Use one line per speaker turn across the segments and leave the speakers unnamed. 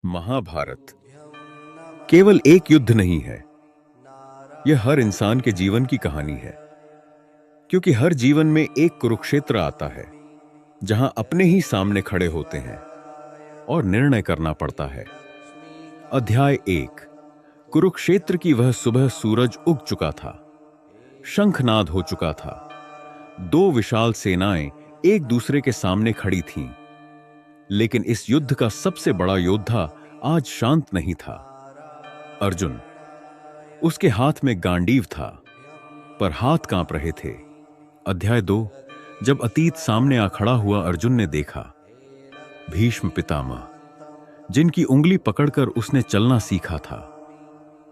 महाभारत केवल एक युद्ध नहीं है, यह हर इंसान के जीवन की कहानी है। क्योंकि हर जीवन में एक कुरुक्षेत्र आता है जहां अपने ही सामने खड़े होते हैं और निर्णय करना पड़ता है। अध्याय 1। कुरुक्षेत्र की वह सुबह सूरज उग चुका था, शंखनाद हो चुका था। दो विशाल सेनाएं एक दूसरे के सामने खड़ी थीं। लेकिन इस युद्ध का सबसे बड़ा योद्धा आज शांत नहीं था। अर्जुन। उसके हाथ में गांडीव था, पर हाथ कांप रहे थे। अध्याय 2। जब अतीत सामने आ खड़ा हुआ अर्जुन ने देखा भीष्म पितामह, जिनकी उंगली पकड़कर उसने चलना सीखा था,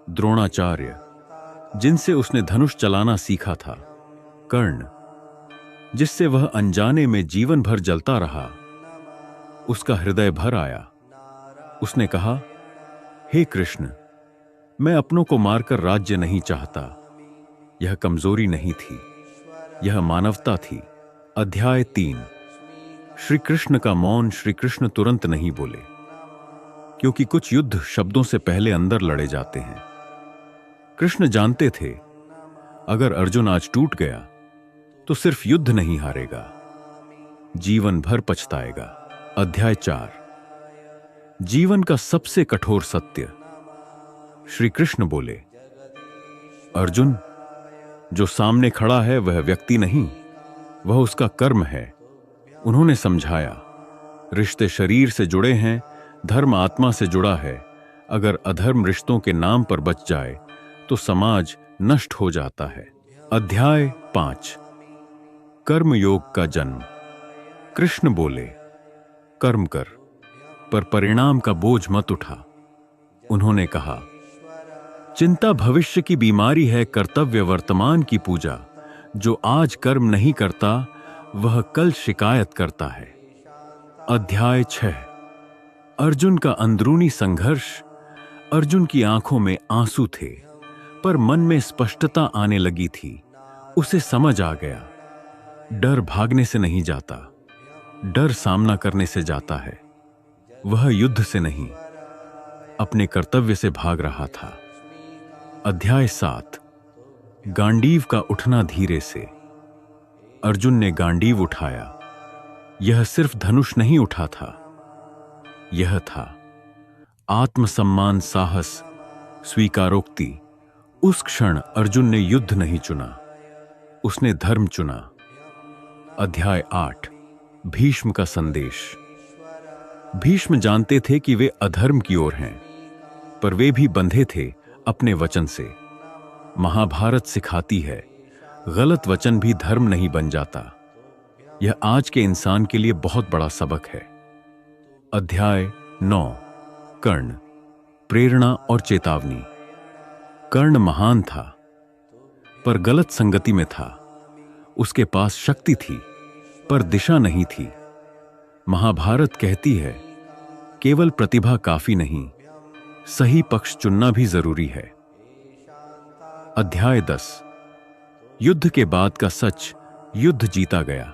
द्रोणाचार्य, जिनसे उसने धनुष चलाना सीखा था, कर्ण, जिससे वह अनजाने में जीवन भर जलता रहा, उसका हृदय भर आया। उसने कहा, हे कृष्ण, मैं अपनों को मारकर राज्य नहीं चाहता। यह कमजोरी नहीं थी, यह मानवता थी। अध्याय 3। श्री कृष्ण का मौन। श्री कृष्ण तुरंत नहीं बोले, क्योंकि कुछ युद्ध शब्दों से पहले अंदर लड़े जाते हैं। कृष्ण जानते थे, अगर अर्जुन आज टूट गया तो सिर्फ युद्ध नहीं हारेगा, जीवन भर पछताएगा। अध्याय 4। जीवन का सबसे कठोर सत्य। श्री कृष्ण बोले, अर्जुन, जो सामने खड़ा है वह व्यक्ति नहीं, वह उसका कर्म है। उन्होंने समझाया, रिश्ते शरीर से जुड़े हैं, धर्म आत्मा से जुड़ा है। अगर अधर्म रिश्तों के नाम पर बच जाए तो समाज नष्ट हो जाता है। अध्याय 5। कर्मयोग का जन्म। कृष्ण बोले, कर्म कर, पर परिणाम का बोझ मत उठा। उन्होंने कहा, चिंता भविष्य की बीमारी है, कर्तव्य वर्तमान की पूजा। जो आज कर्म नहीं करता वह कल शिकायत करता है। अध्याय 6। अर्जुन का अंदरूनी संघर्ष। अर्जुन की आंखों में आंसू थे, पर मन में स्पष्टता आने लगी थी। उसे समझ आ गया, डर भागने से नहीं जाता, डर सामना करने से जाता है। वह युद्ध से नहीं, अपने कर्तव्य से भाग रहा था। अध्याय 7। गांडीव का उठना धीरे से। अर्जुन ने गांडीव उठाया। यह सिर्फ धनुष नहीं उठा था, यह था आत्मसम्मान, साहस, स्वीकारोक्ति। उस क्षण अर्जुन ने युद्ध नहीं चुना, उसने धर्म चुना। अध्याय 8। भीष्म का संदेश। भीष्म जानते थे कि वे अधर्म की ओर हैं, पर वे भी बंधे थे अपने वचन से। महाभारत सिखाती है, गलत वचन भी धर्म नहीं बन जाता। यह आज के इंसान के लिए बहुत बड़ा सबक है। अध्याय 9। कर्ण, प्रेरणा और चेतावनी। कर्ण महान था, पर गलत संगति में था। उसके पास शक्ति थी, पर दिशा नहीं थी। महाभारत कहती है, केवल प्रतिभा काफी नहीं, सही पक्ष चुनना भी जरूरी है। अध्याय 10। युद्ध के बाद का सच। युद्ध जीता गया,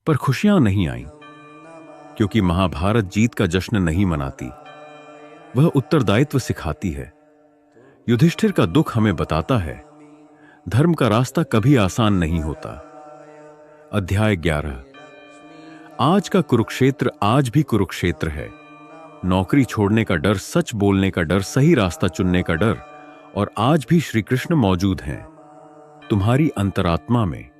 पर खुशियां नहीं आईं, क्योंकि महाभारत जीत का जश्न नहीं मनाती, वह उत्तरदायित्व सिखाती है। युधिष्ठिर का दुख हमें बताता है, धर्म का रास्ता कभी आसान नहीं होता। अध्याय 11। आज का कुरुक्षेत्र आज भी कुरुक्षेत्र है। नौकरी छोड़ने का डर, सच बोलने का डर, सही रास्ता चुनने का डर, और आज भी श्री कृष्ण मौजूद हैं तुम्हारी अंतरात्मा में।